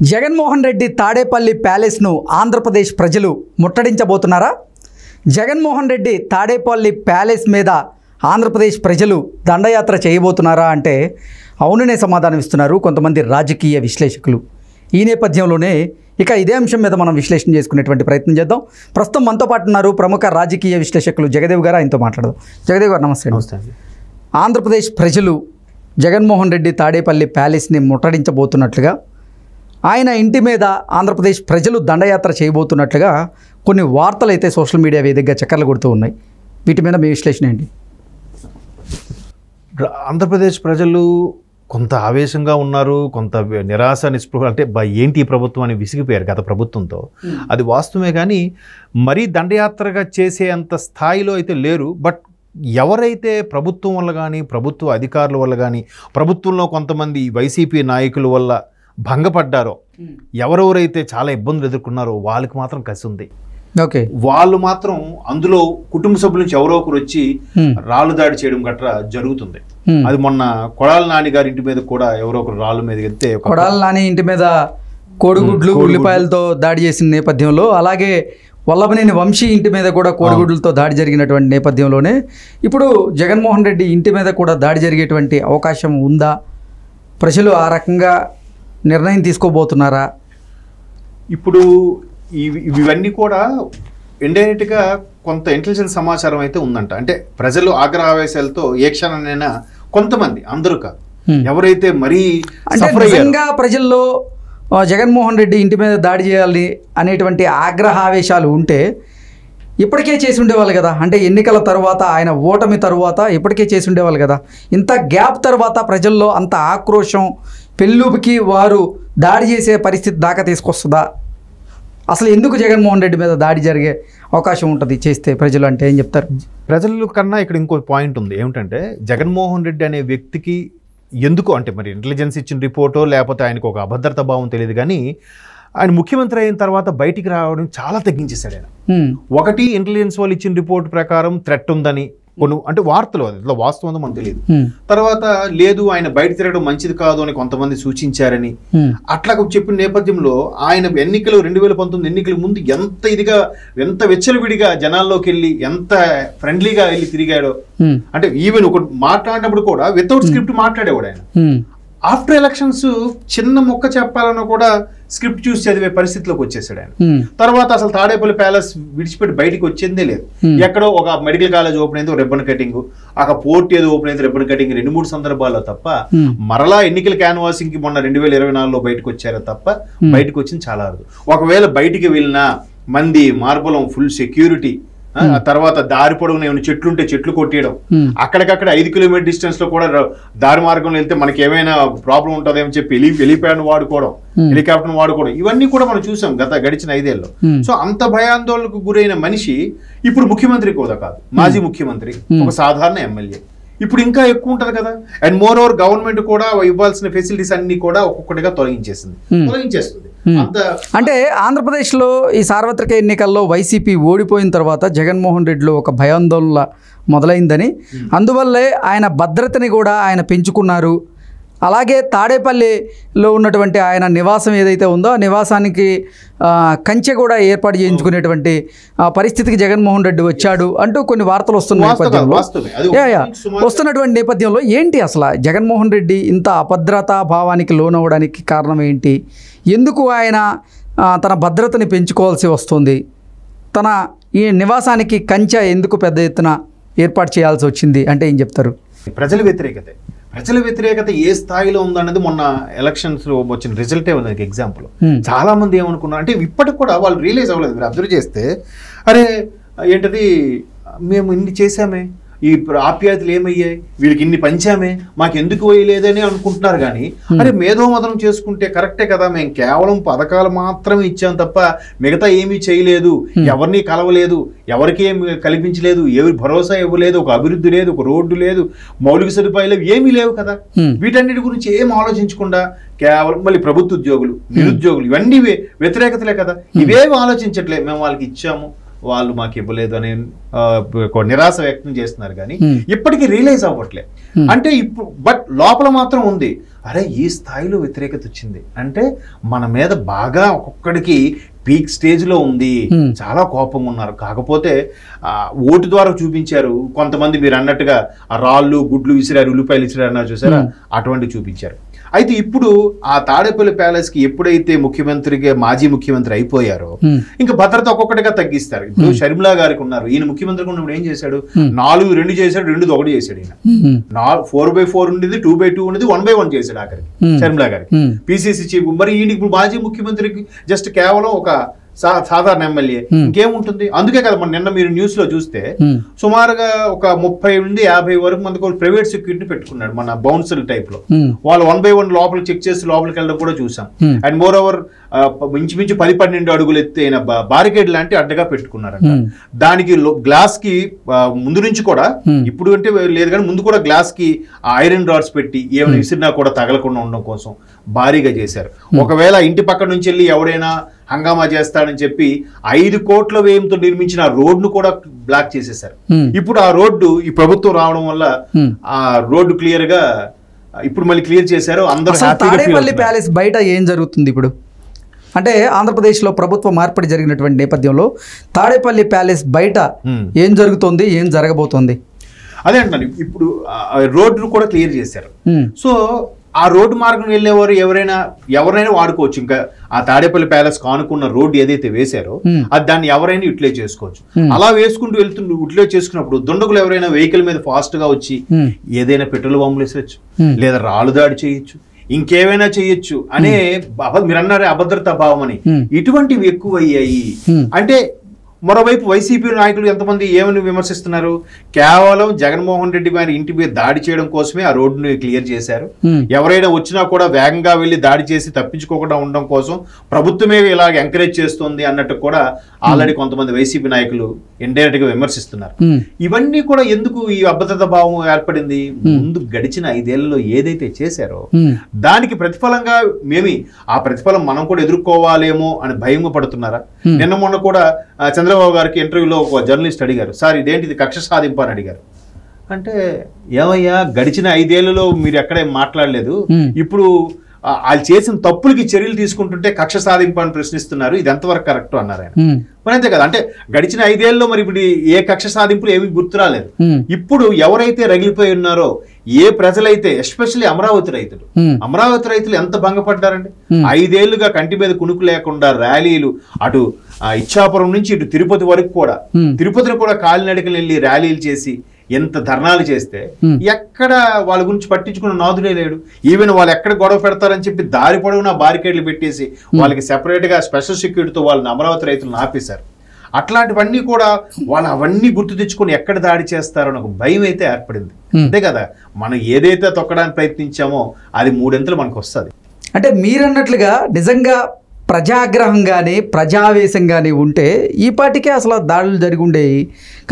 జగన్మోహన్ రెడ్డి తాడేపల్లి ప్యాలెస్ను ఆంధ్రప్రదేశ్ ప్రజలు ముట్టడించబోతున్నారా? జగన్మోహన్ రెడ్డి తాడేపల్లి ప్యాలెస్ మీద ఆంధ్రప్రదేశ్ ప్రజలు దండయాత్ర చేయబోతున్నారా అంటే అవుననే సమాధానం ఇస్తున్నారు కొంతమంది రాజకీయ విశ్లేషకులు. ఈ నేపథ్యంలోనే ఇక ఇదే అంశం మీద మనం విశ్లేషణ చేసుకునేటువంటి ప్రయత్నం చేద్దాం. ప్రస్తుతం మనతో పాటు ఉన్నారు ప్రముఖ రాజకీయ విశ్లేషకులు జగదేవ్ గారు. ఆయనతో మాట్లాడదాం. జగదేవ్ గారు నమస్తే. నమస్తే. ఆంధ్రప్రదేశ్ ప్రజలు జగన్మోహన్ రెడ్డి తాడేపల్లి ప్యాలెస్ని ముట్టడించబోతున్నట్లుగా, ఆయన ఇంటి మీద ఆంధ్రప్రదేశ్ ప్రజలు దండయాత్ర చేయబోతున్నట్లుగా కొన్ని వార్తలు అయితే సోషల్ మీడియా వేదికగా చక్కర్లు కొడుతూ ఉన్నాయి. వీటి మీద మీ విశ్లేషణ ఏంటి? ఆంధ్రప్రదేశ్ ప్రజలు కొంత ఆవేశంగా ఉన్నారు, కొంత నిరాశ నిస్పృహ, అంటే ఏంటి ఈ ప్రభుత్వం అని విసిగిపోయారు గత ప్రభుత్వంతో. అది వాస్తవమే, కానీ మరీ దండయాత్రగా చేసే అంత స్థాయిలో అయితే లేరు. బట్ ఎవరైతే ప్రభుత్వం వల్ల కానీ, ప్రభుత్వ అధికారుల వల్ల కానీ, ప్రభుత్వంలో కొంతమంది వైసీపీ నాయకుల వల్ల భంగపడ్డారో, ఎవరెవరైతే చాలా ఇబ్బందులు ఎదుర్కొన్నారో వాళ్ళకి మాత్రం కసి ఉంది. ఓకే, వాళ్ళు మాత్రం అందులో కుటుంబ సభ్యుల నుంచి ఎవరో ఒకరు వచ్చి రాళ్ళు దాడి చేయడం గట్రా జరుగుతుంది. అది మొన్న కొడాల నాని గారి ఇంటి మీద కూడా ఎవరో ఒకరు రాళ్ళ మీద వెళ్తే, కొడాల నాని ఇంటి మీద కోడిగుడ్లు ఉల్లిపాయలతో దాడి చేసిన నేపథ్యంలో, అలాగే వల్లభనేని వంశీ ఇంటి మీద కూడా కోడిగుడ్లతో దాడి జరిగినటువంటి నేపథ్యంలోనే ఇప్పుడు జగన్మోహన్ రెడ్డి ఇంటి మీద కూడా దాడి జరిగేటువంటి అవకాశం ఉందా? ప్రజలు ఆ రకంగా నిర్ణయం తీసుకోబోతున్నారా? ఇప్పుడు ఇవన్నీ కూడా ఇండైరెక్ట్గా కొంత ఇంటెలిజెన్స్ సమాచారం అయితే ఉందంట. అంటే ప్రజలు ఆగ్రహావేశాలతో ఏ క్షణానైనా కొంతమంది, అందరూ కాదు, ఎవరైతే మరీ నిజంగా ప్రజల్లో జగన్మోహన్ రెడ్డి ఇంటి మీద దాడి చేయాలి అనేటువంటి ఆగ్రహావేశాలు ఉంటే ఇప్పటికే చేసి ఉండేవాళ్ళు కదా. అంటే ఎన్నికల తర్వాత, ఆయన ఓటమి తర్వాత ఇప్పటికే చేసి ఉండేవాళ్ళు కదా. ఇంత గ్యాప్ తర్వాత ప్రజల్లో అంత ఆక్రోశం పెళ్ళుకి వారు దాడి చేసే పరిస్థితి దాకా తీసుకొస్తుందా? అసలు ఎందుకు జగన్మోహన్ రెడ్డి మీద దాడి జరిగే అవకాశం ఉంటుంది చేస్తే ప్రజలు అంటే ఏం చెప్తారు? ప్రజల కన్నా ఇక్కడ ఇంకో పాయింట్ ఉంది. ఏమిటంటే జగన్మోహన్ రెడ్డి అనే వ్యక్తికి ఎందుకు, అంటే మరి ఇంటెలిజెన్స్ ఇచ్చిన రిపోర్టో లేకపోతే ఆయనకు ఒక అభద్రతా భావం తెలియదు, కానీ ఆయన ముఖ్యమంత్రి అయిన తర్వాత బయటికి రావడం చాలా తగ్గించేశాడు ఆయన. ఒకటి, ఇంటెలిజెన్స్ వాళ్ళు ఇచ్చిన రిపోర్ట్ ప్రకారం థ్రెట్ ఉందని కొన్ని, అంటే వార్తలు, అది ఇట్లా వాస్తవం ఉందో మనకు తెలియదు. తర్వాత లేదు, ఆయన బయట తిరగడం మంచిది కాదు అని కొంతమంది సూచించారని అట్లా చెప్పిన నేపథ్యంలో ఆయన ఎన్నికలు 2019 ఎన్నికల ముందు ఎంత విచ్చలవిడిగా జనాల్లోకి వెళ్ళి, ఎంత ఫ్రెండ్లీగా వెళ్ళి తిరిగాడో. అంటే ఈవెన్ ఒక మాట్లాడినప్పుడు కూడా వితౌట్ స్క్రిప్ట్ మాట్లాడేవాడు ఆయన. ఆఫ్టర్ ఎలక్షన్స్ చిన్న మొక్క చెప్పాలన్నా కూడా స్క్రిప్ట్ చూసి చదివే పరిస్థితిలోకి వచ్చేసాడు ఆయన. తర్వాత అసలు తాడేపల్లి ప్యాలెస్ విడిచిపెట్టి బయటికి వచ్చిందే లేదు. ఎక్కడో ఒక మెడికల్ కాలేజ్ ఓపెన్ అయింది, రిబ్బన్ కటింగ్, ఒక పోర్ట్ ఏదో ఓపెన్ అయింది, రిబ్బన్ కటింగ్, 2-3 సందర్భాల్లో తప్ప మరలా ఎన్నికల క్యాన్వాసింగ్ కి మొన్న 2024లో బయటకు వచ్చారో తప్ప బయటకు వచ్చింది చాలా అరుదు. ఒకవేళ బయటికి వెళ్ళినా మంది మార్బలం, ఫుల్ సెక్యూరిటీ, తర్వాత దారి పొడవున ఏమైనా చెట్లు ఉంటే చెట్లు కొట్టేయడం, అక్కడికక్కడ 5 కిలోమీటర్ డిస్టెన్స్ లో కూడా దారి మార్గంలో వెళ్తే మనకి ఏమైనా ప్రాబ్లం ఉంటుందేమో చెప్పి హెలిప్యాడ్ వాడుకోవడం, హెలికాప్టర్ వాడుకోవడం, ఇవన్నీ కూడా మనం చూసాం గడిచిన 5 ఏళ్ళలో. సో అంత భయాందోళనకు గురైన మనిషి ఇప్పుడు ముఖ్యమంత్రి కూడా కాదు, మాజీ ముఖ్యమంత్రి, ఒక సాధారణ ఎమ్మెల్యే. ఇప్పుడు ఇంకా ఎక్కువ ఉంటది కదా. అండ్ మోర్ ఓవర్ గవర్నమెంట్ కూడా ఇవ్వాల్సిన ఫెసిలిటీస్ అన్ని కూడా ఒక్కొక్కటిగా తొలగించేస్తుంది. అంటే ఆంధ్రప్రదేశ్లో ఈ సార్వత్రిక ఎన్నికల్లో వైసీపీ ఓడిపోయిన తర్వాత జగన్మోహన్ రెడ్డిలో ఒక భయాందోళన మొదలైందని, అందువల్లే ఆయన భద్రతని కూడా ఆయన పెంచుకున్నారు. అలాగే తాడేపల్లిలో ఉన్నటువంటి ఆయన నివాసం ఏదైతే ఉందో ఆ నివాసానికి కంచె కూడా ఏర్పాటు చేయించుకునేటువంటి పరిస్థితికి జగన్మోహన్ రెడ్డి వచ్చాడు అంటూ కొన్ని వార్తలు వస్తున్నటువంటి నేపథ్యంలో ఏంటి అసలు జగన్మోహన్ రెడ్డి ఇంత అభద్రతా భావానికి లోనవ్వడానికి కారణం ఏంటి? ఎందుకు ఆయన తన భద్రతని పెంచుకోవాల్సి వస్తుంది? తన ఈ నివాసానికి కంచె ఎందుకు పెద్ద ఎత్తున ఏర్పాటు చేయాల్సి వచ్చింది అంటే ఏం చెప్తారు? ప్రజల వ్యతిరేకత ఏ స్థాయిలో ఉందన్నది మొన్న ఎలక్షన్స్ లో వచ్చిన రిజల్టే ఉంది ఎగ్జాంపుల్. చాలా మంది ఏమనుకున్నారు అంటే ఇప్పటికి కూడా వాళ్ళు రియలైజ్ అవ్వలేదు. మీరు అబ్జర్వ్ చేస్తే, అరే ఏంటది, మేము ఇన్ని చేశామే, ఈ ఆప్యాయతలు ఏమయ్యాయి, వీళ్ళకి ఇన్ని పంచామే, మాకు ఎందుకు వేయలేదని అనుకుంటున్నారు. కానీ అరే మేధోమదనం చేసుకుంటే కరెక్టే కదా, మేము కేవలం పథకాలు మాత్రమే ఇచ్చాం తప్ప మిగతా ఏమీ చేయలేదు, ఎవరిని కలవలేదు, ఎవరికి ఏమి కల్పించలేదు, ఎవరి భరోసా ఇవ్వలేదు, ఒక అభివృద్ధి లేదు, ఒక రోడ్డు లేదు, మౌలిక సదుపాయాలు ఏమీ లేవు కదా. వీటన్నిటి గురించి ఏం ఆలోచించకుండా కేవలం మళ్ళీ ప్రభుత్వ ఉద్యోగులు, నిరుద్యోగులు, ఇవన్నీ వ్యతిరేకతలే కదా. ఇవేమి ఆలోచించట్లేదు. మేము వాళ్ళకి ఇచ్చాము, వాళ్ళు మాకు ఇవ్వలేదు అని నిరాశ వ్యక్తం చేస్తున్నారు కానీ ఇప్పటికీ రియలైజ్ అవ్వట్లే. అంటే ఇప్పుడు బట్ లోపల మాత్రం ఉంది, అరే ఈ స్థాయిలో వ్యతిరేకత వచ్చింది అంటే మన మీద బాగా ఒక్కొక్కడికి పీక్ స్టేజ్లో ఉంది, చాలా కోపంగా ఉన్నారు. కాకపోతే ఓటు ద్వారా చూపించారు కొంతమంది, మీరు అన్నట్టుగా రాళ్ళు గుడ్లు విసిరారు, ఉల్లిపాయలు విసిరారు అన్నారు చూసారా, అటువంటి చూపించారు. అయితే ఇప్పుడు ఆ తాడేపల్లి ప్యాలెస్ కి ఎప్పుడైతే ముఖ్యమంత్రిగా మాజీ ముఖ్యమంత్రి అయిపోయారో ఇంకా భద్రత ఒక్కొక్కటిగా తగ్గిస్తారు. ఇప్పుడు షర్మిలా గారికి ఉన్నారు, ఈయన ముఖ్యమంత్రిగా ఉన్నప్పుడు ఏం చేశాడు, 4-2 చేశాడు, 2-1 చేశాడు. ఈయన 4/4 ఉండేది, 2/2 ఉండేది, 1/1 చేశాడు ఆఖరికి షర్మిలా గారికి పిసిసి చీఫ్. మరి ఈయన ఇప్పుడు మాజీ ముఖ్యమంత్రికి జస్ట్ కేవలం ఒక సాధారణ ఎమ్మెల్యే, ఇంకేముంటుంది. అందుకే కదా మన నిన్న మీరు న్యూస్ లో చూస్తే సుమారుగా ఒక 30 నుండి 50 వరకు మంది ప్రైవేట్ సెక్యూరిటీ పెట్టుకున్నాడు మన బౌన్సర్ టైప్ లో. వాళ్ళు 1/1 లోపల చెక్ చేసి లోపలికి వెళ్ళడం కూడా చూసాం. అండ్ మోర్ ఓవర్ ఇంచుమించు 10-12 అడుగులు ఎత్తైన బారికేడ్ లాంటి అడ్డగా పెట్టుకున్నారట. దానికి గ్లాస్ కి ముందు నుంచి కూడా, ఇప్పుడు అంటే లేదు కానీ ముందు కూడా గ్లాస్ కి ఐరన్ రాడ్స్ పెట్టి ఏమైనా విసిరినా కూడా తగలకుండా ఉండడం కోసం భారీగా చేశారు. ఒకవేళ ఇంటి పక్క నుంచి వెళ్ళి ఎవరైనా హంగామా చేస్తాడని చెప్పి 5 కోట్ల వ్యయంతో నిర్మించిన రోడ్ను కూడా బ్లాక్ చేసేసారు. ఇప్పుడు ఆ రోడ్డు ఈ ప్రభుత్వం రావడం వల్ల ఆ రోడ్డు క్లియర్ గా ఇప్పుడు మళ్ళీ క్లియర్ చేశారు. అందరూ తాడేపల్లి ప్యాలెస్ బయట ఏం జరుగుతుంది ఇప్పుడు అంటే ఆంధ్రప్రదేశ్లో ప్రభుత్వ మార్పిడి జరిగినటువంటి నేపథ్యంలో తాడేపల్లి ప్యాలెస్ బయట ఏం జరుగుతుంది, ఏం జరగబోతోంది? అదే అంటాను, ఇప్పుడు రోడ్డు కూడా క్లియర్ చేశారు. సో ఆ రోడ్డు మార్గం వెళ్ళేవారు ఎవరైనా వాడుకోవచ్చు. ఇంకా ఆ తాడేపల్లి ప్యాలెస్ కానుకున్న రోడ్డు ఏదైతే వేశారో అది దాన్ని ఎవరైనా యూటిలైజ్ చేసుకోవచ్చు. అలా వేసుకుంటూ యూటిలైజ్ చేసుకున్నప్పుడు దుండగులు ఎవరైనా వెహికల్ మీద ఫాస్ట్ గా వచ్చి ఏదైనా పెట్రోల్ బాంబులు వేసేయచ్చు, లేదా రాళ్ళు దాడి చేయొచ్చు, ఇంకేమైనా చేయొచ్చు అనే మీరు అన్నారే అభద్రతా భావం అని, ఇటువంటివి ఎక్కువయ్యాయి. అంటే మరోవైపు వైసీపీ నాయకులు ఎంతమంది ఏమని విమర్శిస్తున్నారు, కేవలం జగన్మోహన్ రెడ్డి గారి ఇంటి మీద దాడి చేయడం కోసమే ఆ రోడ్డుని క్లియర్ చేశారు. ఎవరైనా వచ్చినా కూడా వేగంగా వెళ్ళి దాడి చేసి తప్పించుకోకుండా ఉండడం కోసం ప్రభుత్వమే ఇలాగ ఎంకరేజ్ చేస్తుంది అన్నట్టు కూడా ఆల్రెడీ కొంతమంది వైసీపీ నాయకులు ఇండైరెక్ట్ గా విమర్శిస్తున్నారు. ఇవన్నీ కూడా ఎందుకు ఈ అభద్రతా భావం ఏర్పడింది? ముందు గడిచిన 5 ఏళ్లలో ఏదైతే చేశారో దానికి ప్రతిఫలంగా ఆ ప్రతిఫలం మనం కూడా ఎదుర్కోవాలేమో అని భయంగా పడుతున్నారా? నిన్న మొన్న కూడా చంద్రబాబు గారికి ఇంటర్వ్యూలో ఒక జర్నలిస్ట్ అడిగారు, సార్ ఇదేంటిది కక్ష సాధింపు అని అడిగారు. అంటే ఏమయ్యా గడిచిన 5 ఏళ్లలో మీరు ఎక్కడే మాట్లాడలేదు, ఇప్పుడు వాళ్ళు చేసిన తప్పులకి చర్యలు తీసుకుంటుంటే కక్ష సాధింపు అని ప్రశ్నిస్తున్నారు, ఇది ఎంతవరకు కరెక్ట్ అన్నారు ఆయన. మరి అంతే కదా, అంటే గడిచిన 5 ఏళ్లలో మరి ఇప్పుడు ఏ కక్ష సాధింపులు ఏమి గుర్తురాలేదు. ఇప్పుడు ఎవరైతే రగిలిపోయి ఉన్నారో, ఏ ప్రజలైతే ఎస్పెషల్లీ అమరావతి రైతులు ఎంత భంగపడ్డారండి. 5 ఏళ్లుగా కంటి మీద కునుకు లేకుండా ర్యాలీలు, అటు ఇచ్చాపురం నుంచి ఇటు తిరుపతి వరకు కూడా, తిరుపతిని కూడా కాలినడకలు వెళ్ళి ర్యాలీలు చేసి ఎంత ధర్నాలు చేస్తే ఎక్కడ వాళ్ళ గురించి పట్టించుకున్న నాదుడే లేడు. ఈవెన్ వాళ్ళు ఎక్కడ గొడవ పెడతారని చెప్పి దారి పొడవునా బారికేడ్లు పెట్టేసి వాళ్ళకి సెపరేట్ గా స్పెషల్ సెక్యూరిటీతో వాళ్ళని అమరావతి రైతులను ఆపేశారు. అట్లాంటివన్నీ కూడా వాళ్ళు అవన్నీ గుర్తు తెచ్చుకొని ఎక్కడ దాడి చేస్తారో ఒక భయం అయితే ఏర్పడింది. అంతే కదా, మనం ఏదైతే తొక్కడానికి ప్రయత్నించామో అది 3 మనకు వస్తుంది. అంటే మీరన్నట్లుగా నిజంగా ప్రజాగ్రహం కానీ ప్రజావేశం కానీ ఉంటే ఈ పాటికే అసలు దాడులు జరిగి ఉండేవి.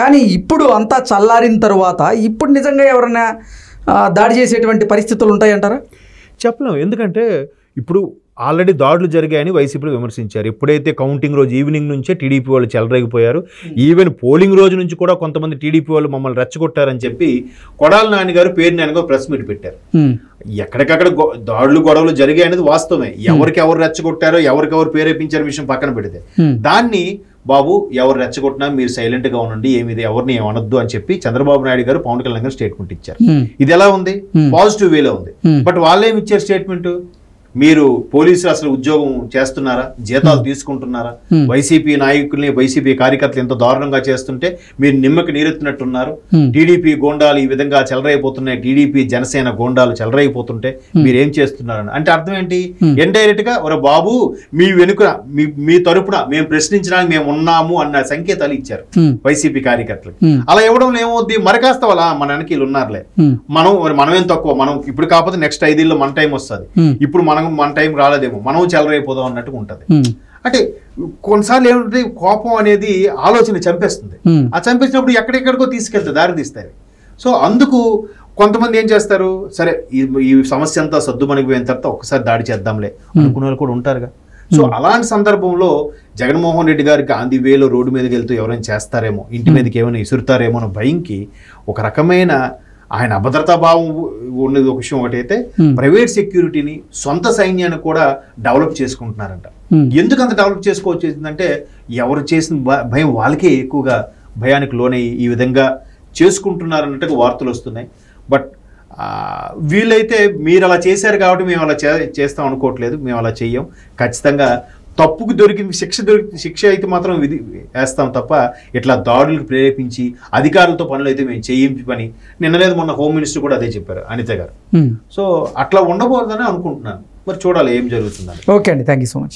కానీ ఇప్పుడు అంతా చల్లారిన తర్వాత ఇప్పుడు నిజంగా ఎవరైనా దాడి చేసేటువంటి పరిస్థితులు ఉంటాయంటారా? చెప్పలేం. ఎందుకంటే ఇప్పుడు ఆల్రెడీ దాడులు జరిగాయని వైసీపీలో విమర్శించారు. ఎప్పుడైతే కౌంటింగ్ రోజు ఈవినింగ్ నుంచే టీడీపీ వాళ్ళు చెలరేగిపోయారు. ఈవెన్ పోలింగ్ రోజు నుంచి కూడా కొంతమంది టీడీపీ వాళ్ళు మమ్మల్ని రెచ్చగొట్టారని చెప్పి కొడాలి నాని గారు పేరు నానిగా ప్రెస్ మీట్ పెట్టారు. ఎక్కడికక్కడ దాడులు గొడవలు జరిగాయి అనేది వాస్తవమే. ఎవరికెవరు రెచ్చగొట్టారో ఎవరికెవరు ప్రేరేపించారో విషయం పక్కన పెడితే, దాన్ని బాబు ఎవరు రెచ్చగొట్టినా మీరు సైలెంట్ గా ఉండండి, ఏమిది ఎవరిని ఏమనొద్దు అని చెప్పి చంద్రబాబు నాయుడు గారు పవన్ కళ్యాణ్ గారు స్టేట్మెంట్ ఇచ్చారు. ఇది ఎలా ఉంది? పాజిటివ్ వేలో ఉంది. బట్ వాళ్ళేమి ఇచ్చారు స్టేట్మెంట్, మీరు పోలీసులు అసలు ఉద్యోగం చేస్తున్నారా, జీతాలు తీసుకుంటున్నారా, వైసీపీ నాయకుల్ని వైసీపీ కార్యకర్తలు ఎంత దారుణంగా చేస్తుంటే మీరు నిమ్మకి నీరెత్తినట్టున్నారు, టీడీపీ గోండాలు ఈ విధంగా చెలరైపోతున్నాయి, టీడీపీ జనసేన గోండాలు చెలరైపోతుంటే మీరేం చేస్తున్నారని. అంటే అర్థం ఏంటి, ఇండైరెక్ట్ గా ఒక బాబు మీ వెనుక మీ తరపున మేము ప్రశ్నించడానికి మేము ఉన్నాము అన్న సంకేతాలు ఇచ్చారు వైసీపీ కార్యకర్తలు. అలా ఇవ్వడం ఏమవుద్ది, మరకాస్త వాళ్ళ మన వెనకలు ఉన్నారులే, మనమేం తక్కువ, మనం ఇప్పుడు కాకపోతే నెక్స్ట్ 5 ఏళ్ళు మన టైం వస్తుంది, ఇప్పుడు మన టైం రాలేదేమో, మనం చెలరైపోదాం అన్నట్టుగా ఉంటది. అంటే కొన్నిసార్లు ఏమిటి, కోపం అనేది ఆలోచన చంపేస్తుంది. ఆ చంపేసినప్పుడు ఎక్కడెక్కడికో తీసుకెళ్తాయి, దారి తీస్తాయి. సో అందుకు కొంతమంది ఏం చేస్తారు, సరే ఈ సమస్య అంతా సద్దుమణిగిపోయిన తర్వాత ఒక్కసారి దాడి చేద్దాంలే అనుకునే వాళ్ళు కూడా ఉంటారుగా. సో అలాంటి సందర్భంలో జగన్మోహన్ రెడ్డి గారికి ఆంది వేలో రోడ్డు మీదకి వెళ్తూ ఎవరైనా చేస్తారేమో, ఇంటి మీదకి ఏమైనా ఇసురుతారేమో అన్న భయంకి ఒక రకమైన ఆయన అభద్రతా భావం ఉన్నది ఒక విషయం. ఒకటైతే ప్రైవేట్ సెక్యూరిటీని, సొంత సైన్యాన్ని కూడా డెవలప్ చేసుకుంటున్నారంట. ఎందుకు అంత డెవలప్ చేసుకోవచ్చేసిందంటే ఎవరు చేసిన భయం వాళ్ళకే ఎక్కువగా భయానికి లోనయ్యి ఈ విధంగా చేసుకుంటున్నారన్నట్టుగా వార్తలు వస్తున్నాయి. బట్ వీళ్ళైతే మీరు అలా చేశారు కాబట్టి మేము అలా చేస్తాం అనుకోవట్లేదు, మేము అలా చెయ్యం. ఖచ్చితంగా తప్పుకు దొరికింది శిక్ష అయితే మాత్రం వేస్తాం తప్ప ఇట్లా దాడులకు ప్రేరేపించి అధికారులతో పనులు అయితే మేము చేయించి పని. నిన్న లేదు మొన్న హోమ్ మినిస్టర్ కూడా అదే చెప్పారు, అనిత గారు. సో అట్లా ఉండబోదని అనుకుంటున్నాను. మరి చూడాలి ఏం జరుగుతుందని. ఓకే అండి, థ్యాంక్ యూ సో మచ్.